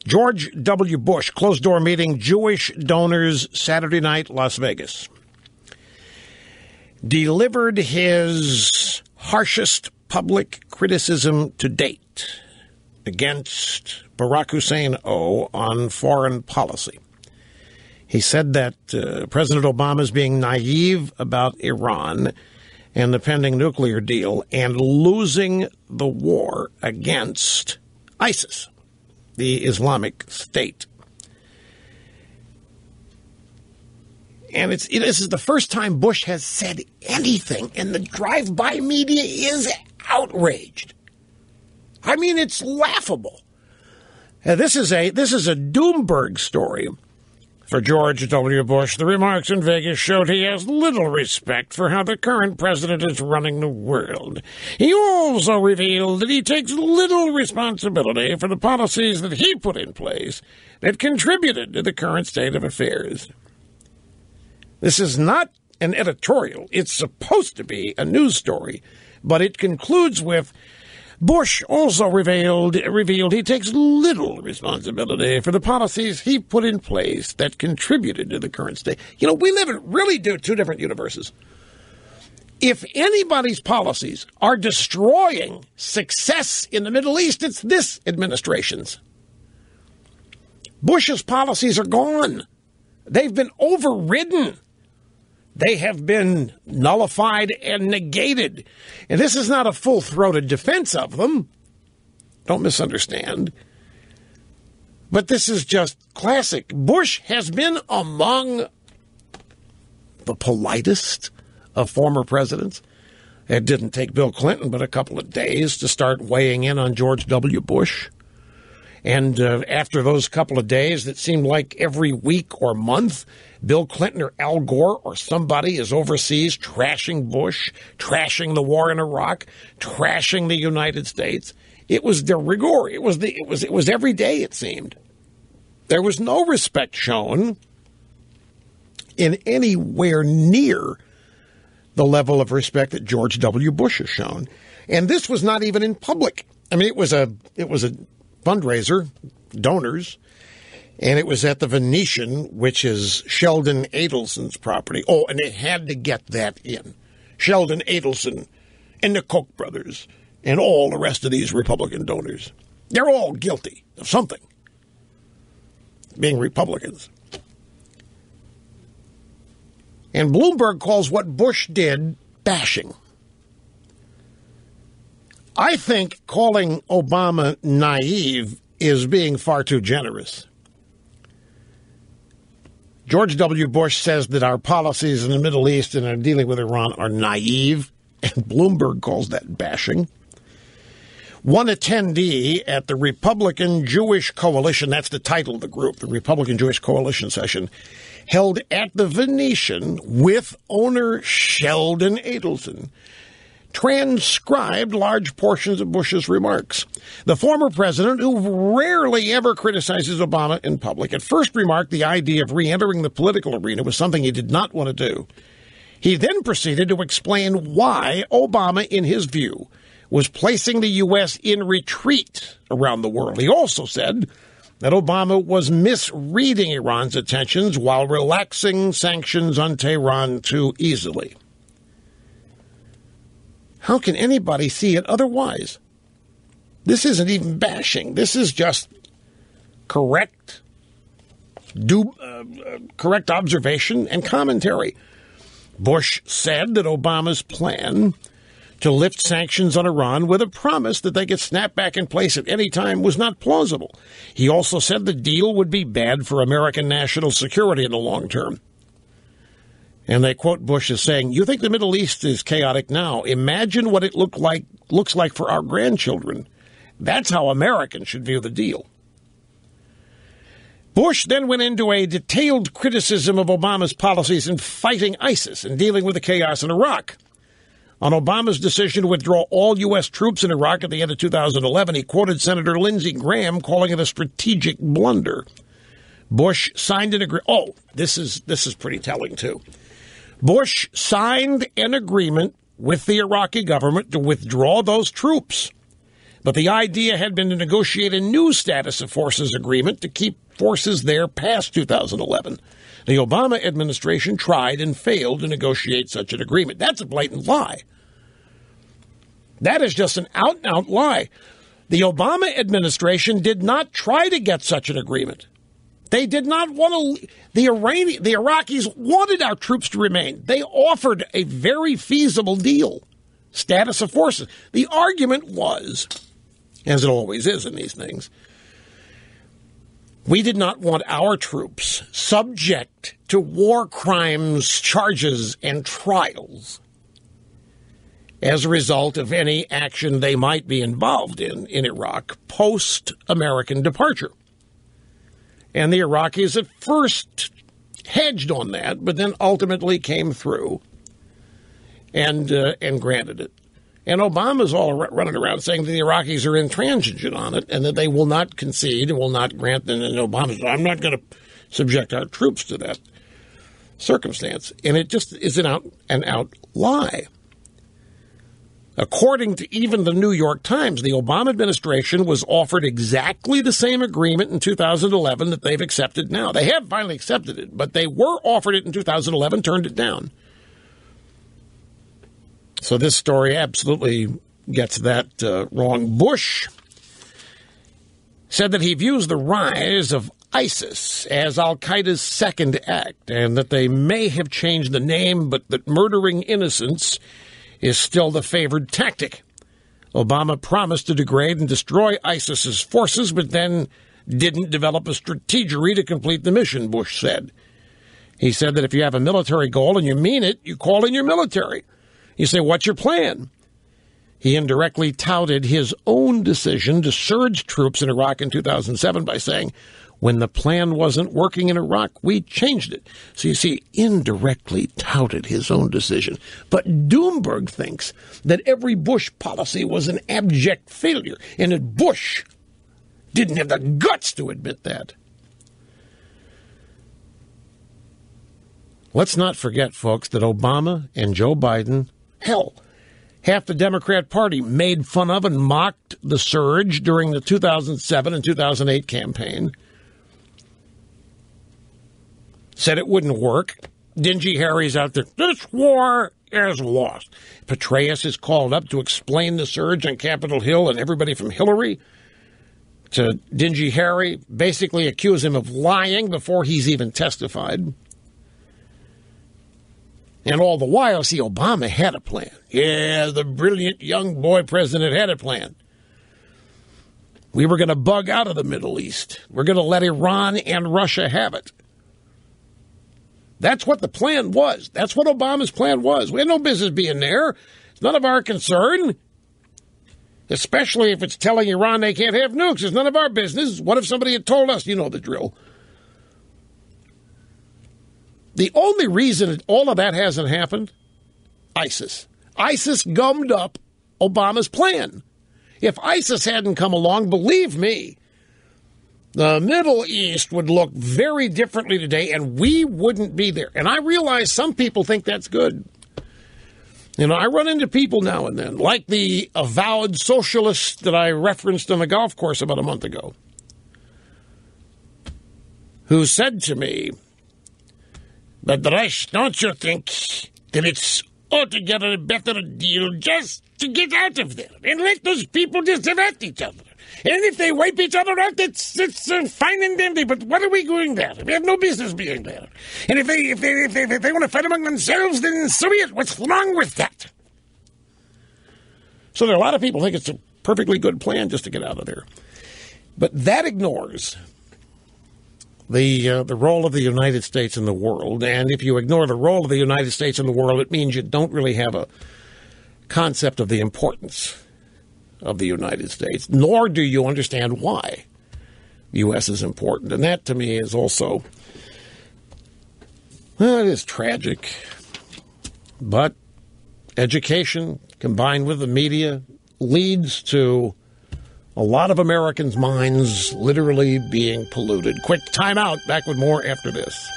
George W. Bush, closed-door meeting, Jewish donors, Saturday night, Las Vegas. Delivered his harshest public criticism to date against Barack Hussein on foreign policy. He said that President Obama is being naive about Iran and the pending nuclear deal and losing the war against ISIS, the Islamic State. And this is the first time Bush has said anything, and the drive-by media is outraged. I mean, it's laughable. This is a Doomberg story. For George W. Bush, the remarks in Vegas showed he has little respect for how the current president is running the world. He also revealed that he takes little responsibility for the policies that he put in place that contributed to the current state of affairs. This is not an editorial. It's supposed to be a news story, but it concludes with, Bush also revealed he takes little responsibility for the policies he put in place that contributed to the current state. You know, we live in really two different universes. If anybody's policies are destroying success in the Middle East, it's this administration's. Bush's policies are gone. They've been overridden. They have been nullified and negated. And this is not a full-throated defense of them. Don't misunderstand. But this is just classic. Bush has been among the politest of former presidents. It didn't take Bill Clinton but a couple of days to start weighing in on George W. Bush. And after those couple of days, that seemed like every week or month, Bill Clinton or Al Gore or somebody is overseas trashing Bush, trashing the war in Iraq, trashing the United States. It was de rigueur. It was every day, it seemed. There was no respect shown in anywhere near the level of respect that George W. Bush has shown. And this was not even in public. I mean, it was a fundraiser, donors, and it was at the Venetian, which is Sheldon Adelson's property. Oh, and they had to get that in. Sheldon Adelson and the Koch brothers and all the rest of these Republican donors. They're all guilty of something, being Republicans. And Bloomberg calls what Bush did bashing. I think calling Obama naive is being far too generous. George W. Bush says that our policies in the Middle East and our dealing with Iran are naive, and Bloomberg calls that bashing. One attendee at the Republican Jewish Coalition, that's the title of the group, the Republican Jewish Coalition session, held at the Venetian with owner Sheldon Adelson, transcribed large portions of Bush's remarks. The former president, who rarely ever criticizes Obama in public, at first remarked the idea of re-entering the political arena was something he did not want to do. He then proceeded to explain why Obama, in his view, was placing the U.S. in retreat around the world. He also said that Obama was misreading Iran's intentions while relaxing sanctions on Tehran too easily. How can anybody see it otherwise? This isn't even bashing. This is just correct observation and commentary. Bush said that Obama's plan to lift sanctions on Iran with a promise that they could snap back in place at any time was not plausible. He also said the deal would be bad for American national security in the long term. And they quote Bush as saying, "You think the Middle East is chaotic now. Imagine what it looks like for our grandchildren. That's how Americans should view the deal." Bush then went into a detailed criticism of Obama's policies in fighting ISIS and dealing with the chaos in Iraq. On Obama's decision to withdraw all U.S. troops in Iraq at the end of 2011, he quoted Senator Lindsey Graham, calling it a strategic blunder. Bush signed an agreement. Oh, this is pretty telling, too. Bush signed an agreement with the Iraqi government to withdraw those troops, But the idea had been to negotiate a new status of forces agreement to keep forces there past 2011. The Obama administration tried and failed to negotiate such an agreement. That's a blatant lie. That is just an out-and-out lie. The Obama administration did not try to get such an agreement. They did not want to. The Iraqis wanted our troops to remain. They offered a very feasible deal, status of forces. The argument was, as it always is in these things, we did not want our troops subject to war crimes charges and trials as a result of any action they might be involved in Iraq post-American departure. And the Iraqis at first hedged on that, but then ultimately came through and granted it. And Obama's all running around saying that the Iraqis are intransigent on it and that they will not concede and will not grant them. And Obama said, I'm not going to subject our troops to that circumstance. And it just is an out lie. According to even the New York Times, the Obama administration was offered exactly the same agreement in 2011 that they've accepted now. They have finally accepted it, but they were offered it in 2011, turned it down. So this story absolutely gets that wrong. Bush said that he views the rise of ISIS as al-Qaeda's second act and that they may have changed the name, but that murdering innocents is still the favored tactic. Obama promised to degrade and destroy ISIS's forces, but then didn't develop a strategy to complete the mission, Bush said. He said that if you have a military goal and you mean it, you call in your military. You say, what's your plan? He indirectly touted his own decision to surge troops in Iraq in 2007 by saying, when the plan wasn't working in Iraq, we changed it. So you see, indirectly touted his own decision. But Doomberg thinks that every Bush policy was an abject failure, and that Bush didn't have the guts to admit that. Let's not forget, folks, that Obama and Joe Biden, hell, half the Democrat Party made fun of and mocked the surge during the 2007 and 2008 campaign. Said it wouldn't work. Dingy Harry's out there. This war is lost. Petraeus is called up to explain the surge on Capitol Hill, and everybody from Hillary to Dingy Harry basically accuse him of lying before he's even testified. And all the while, see, Obama had a plan. Yeah, the brilliant young boy president had a plan. We were going to bug out of the Middle East. We're going to let Iran and Russia have it. That's what the plan was. That's what Obama's plan was. We had no business being there. It's none of our concern, especially if it's telling Iran they can't have nukes. It's none of our business. What if somebody had told us? You know the drill. The only reason all of that hasn't happened, ISIS. ISIS gummed up Obama's plan. If ISIS hadn't come along, believe me, the Middle East would look very differently today, and we wouldn't be there. And I realize some people think that's good. You know, I run into people now and then, like the avowed socialist that I referenced on the golf course about a month ago, who said to me, but Reich, don't you think that it's altogether a better deal just to get out of there and let those people just harass each other? And if they wipe each other out, it's fine and dandy. But what are we doing there? We have no business being there. And if they want to fight among themselves, then so be it. What's wrong with that? So there are a lot of people think it's a perfectly good plan just to get out of there. But that ignores the role of the United States in the world. And if you ignore the role of the United States in the world, it means you don't really have a concept of the importance of the United States, nor do you understand why the U.S. is important. And that, to me, is also, well, it is tragic. But education, combined with the media, leads to a lot of Americans' minds literally being polluted. Quick time out. Back with more after this.